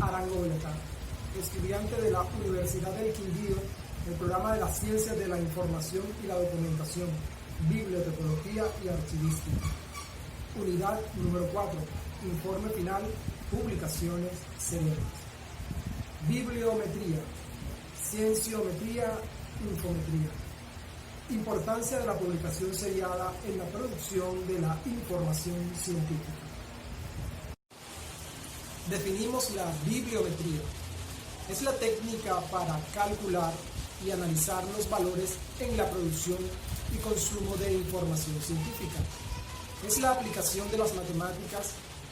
Arango Belecán, estudiante de la Universidad del Quindío, el programa de las Ciencias de la Información y la Documentación, Bibliotecología y Archivística. Unidad número 4, informe final, publicaciones seriales. Bibliometría, cienciometría, infometría. Importancia de la publicación seriada en la producción de la información científica. Definimos la bibliometría. Es la técnica para calcular y analizar los valores en la producción y consumo de información científica. Es la aplicación de las matemáticas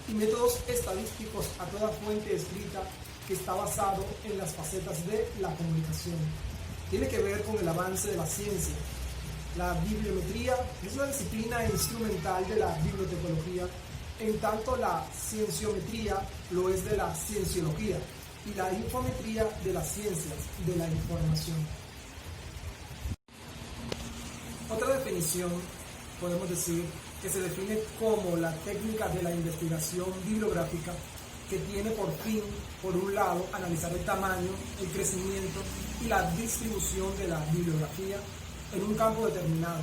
y métodos estadísticos a toda fuente escrita que está basado en las facetas de la comunicación. Tiene que ver con el avance de la ciencia. La bibliometría es la disciplina instrumental de la bibliotecología, en tanto la cienciometría lo es de la cienciología y la infometría de las ciencias de la información. Otra definición, podemos decir, que se define como la técnica de la investigación bibliográfica que tiene por fin, por un lado, analizar el tamaño, el crecimiento y la distribución de la bibliografía en un campo determinado,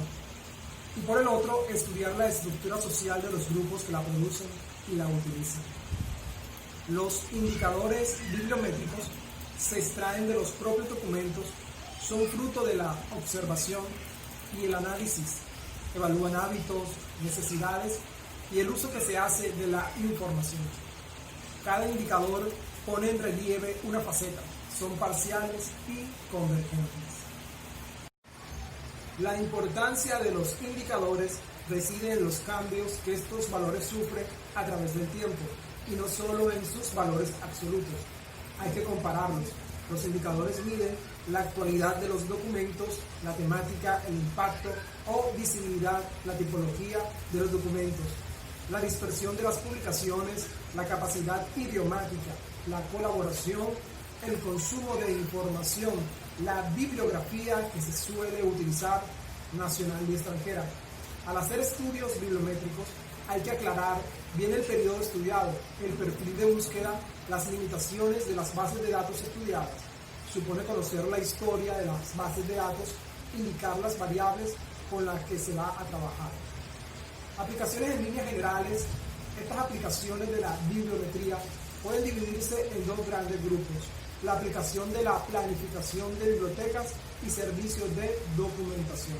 y por el otro, estudiar la estructura social de los grupos que la producen y la utilizan. Los indicadores bibliométricos se extraen de los propios documentos, son fruto de la observación y el análisis, evalúan hábitos, necesidades y el uso que se hace de la información. Cada indicador pone en relieve una faceta, son parciales y convergentes. La importancia de los indicadores reside en los cambios que estos valores sufren a través del tiempo y no solo en sus valores absolutos. Hay que compararlos. Los indicadores miden la actualidad de los documentos, la temática, el impacto o visibilidad, la tipología de los documentos, la dispersión de las publicaciones, la capacidad idiomática, la colaboración, el consumo de información, la bibliografía que se suele utilizar nacional y extranjera. Al hacer estudios bibliométricos hay que aclarar bien el periodo estudiado, el perfil de búsqueda, las limitaciones de las bases de datos estudiadas. Supone conocer la historia de las bases de datos, indicar las variables con las que se va a trabajar. Aplicaciones en líneas generales. Estas aplicaciones de la bibliometría pueden dividirse en dos grandes grupos: la aplicación de la planificación de bibliotecas y servicios de documentación.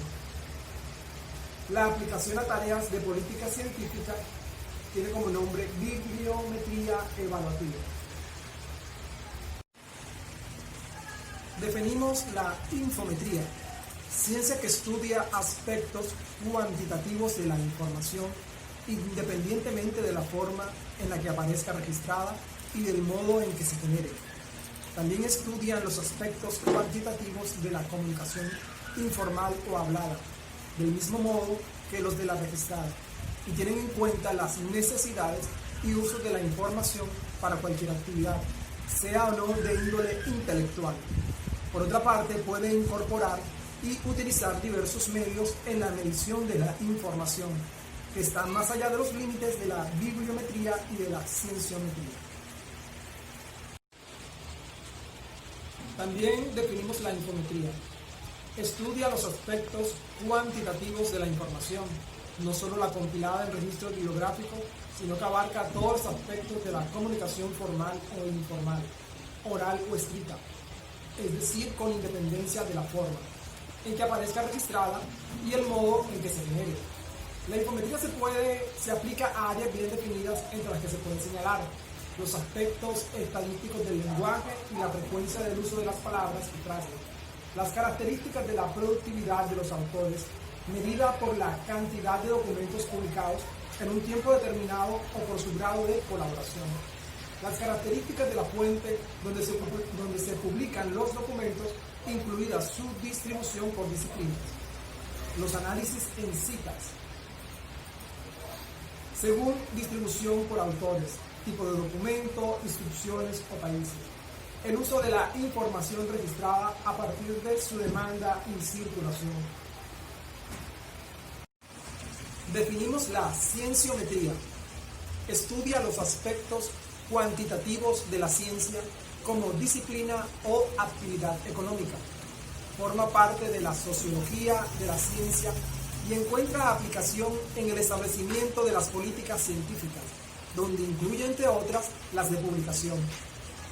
La aplicación a tareas de política científica tiene como nombre bibliometría evaluativa. Definimos la infometría, ciencia que estudia aspectos cuantitativos de la información, independientemente de la forma en la que aparezca registrada y del modo en que se genere. También estudian los aspectos cuantitativos de la comunicación informal o hablada, del mismo modo que los de la registrada, y tienen en cuenta las necesidades y usos de la información para cualquier actividad, sea o no de índole intelectual. Por otra parte, puede incorporar y utilizar diversos medios en la medición de la información, que están más allá de los límites de la bibliometría y de la cienciometría. También definimos la infometría. Estudia los aspectos cuantitativos de la información, no solo la compilada en registro bibliográfico, sino que abarca todos los aspectos de la comunicación formal o informal, oral o escrita, es decir, con independencia de la forma en que aparezca registrada y el modo en que se genere. La infometría se aplica a áreas bien definidas, entre las que se pueden señalar los aspectos estadísticos del lenguaje y la frecuencia del uso de las palabras y frases, las características de la productividad de los autores, medida por la cantidad de documentos publicados en un tiempo determinado o por su grado de colaboración, las características de la fuente donde se publican los documentos, incluida su distribución por disciplinas, los análisis en citas, según distribución por autores, tipo de documento, instrucciones o países, el uso de la información registrada a partir de su demanda y circulación. Definimos la cienciometría. Estudia los aspectos cuantitativos de la ciencia como disciplina o actividad económica. Forma parte de la sociología de la ciencia y encuentra aplicación en el establecimiento de las políticas científicas, donde incluye, entre otras, las de publicación.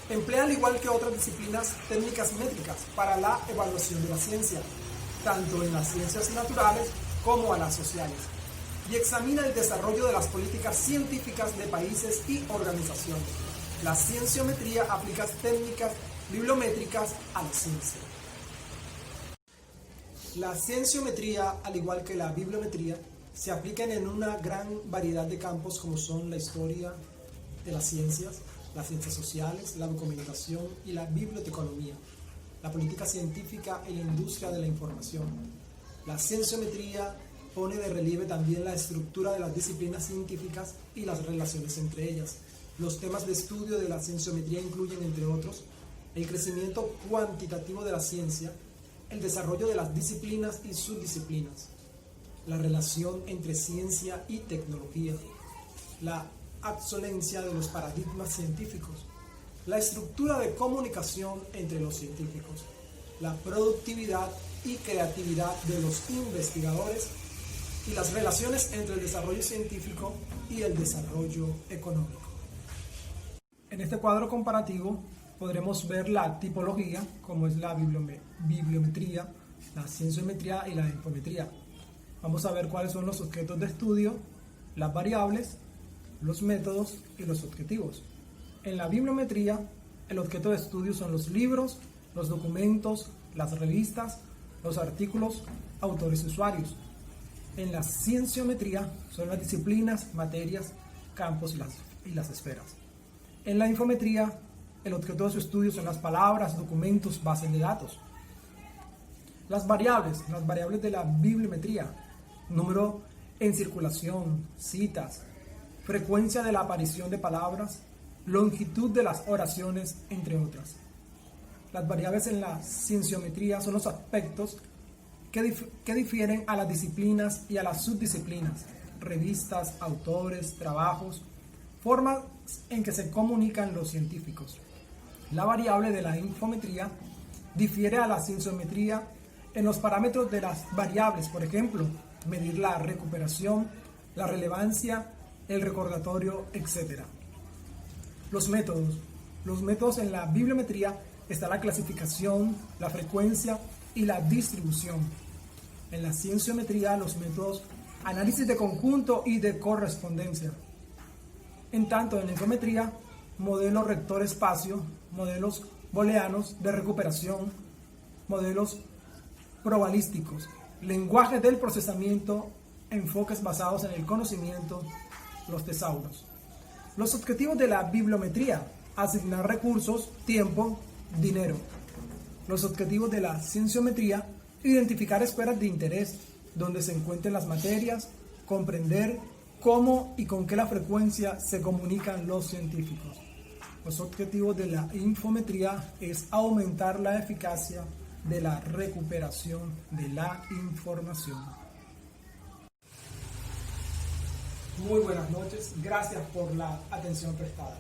Emplea, al igual que otras disciplinas, técnicas métricas para la evaluación de la ciencia, tanto en las ciencias naturales como a las sociales, y examina el desarrollo de las políticas científicas de países y organizaciones. La cienciometría aplica técnicas bibliométricas a la ciencia. La cienciometría, al igual que la bibliometría, se aplican en una gran variedad de campos como son la historia de las ciencias sociales, la documentación y la biblioteconomía, la política científica y la industria de la información. La cienciometría pone de relieve también la estructura de las disciplinas científicas y las relaciones entre ellas. Los temas de estudio de la cienciometría incluyen, entre otros, el crecimiento cuantitativo de la ciencia, el desarrollo de las disciplinas y subdisciplinas, la relación entre ciencia y tecnología, la obsolencia de los paradigmas científicos, la estructura de comunicación entre los científicos, la productividad y creatividad de los investigadores y las relaciones entre el desarrollo científico y el desarrollo económico. En este cuadro comparativo podremos ver la tipología, como es la bibliometría, la cienciometría y la infometría. Vamos a ver cuáles son los objetos de estudio, las variables, los métodos y los objetivos. En la bibliometría, el objeto de estudio son los libros, los documentos, las revistas, los artículos, autores y usuarios. En la cienciometría son las disciplinas, materias, campos y las esferas. En la infometría, el objeto de su estudio son las palabras, documentos, bases de datos. Las variables de la bibliometría: número en circulación, citas, frecuencia de la aparición de palabras, longitud de las oraciones, entre otras. Las variables en la cienciometría son los aspectos que difieren a las disciplinas y a las subdisciplinas: revistas, autores, trabajos, formas en que se comunican los científicos. La variable de la infometría difiere a la cienciometría en los parámetros de las variables, por ejemplo, medir la recuperación, la relevancia, el recordatorio, etc. Los métodos en la bibliometría está la clasificación, la frecuencia y la distribución. En la cienciometría, los métodos: análisis de conjunto y de correspondencia. En tanto, en la infometría, modelo rector-espacio, modelos booleanos de recuperación, modelos probabilísticos, lenguaje del procesamiento, enfoques basados en el conocimiento, los tesauros. Los objetivos de la bibliometría: asignar recursos, tiempo, dinero. Los objetivos de la cienciometría: identificar esferas de interés donde se encuentren las materias, comprender cómo y con qué la frecuencia se comunican los científicos. Los objetivos de la infometría es aumentar la eficacia de la recuperación de la información. Muy buenas noches, gracias por la atención prestada.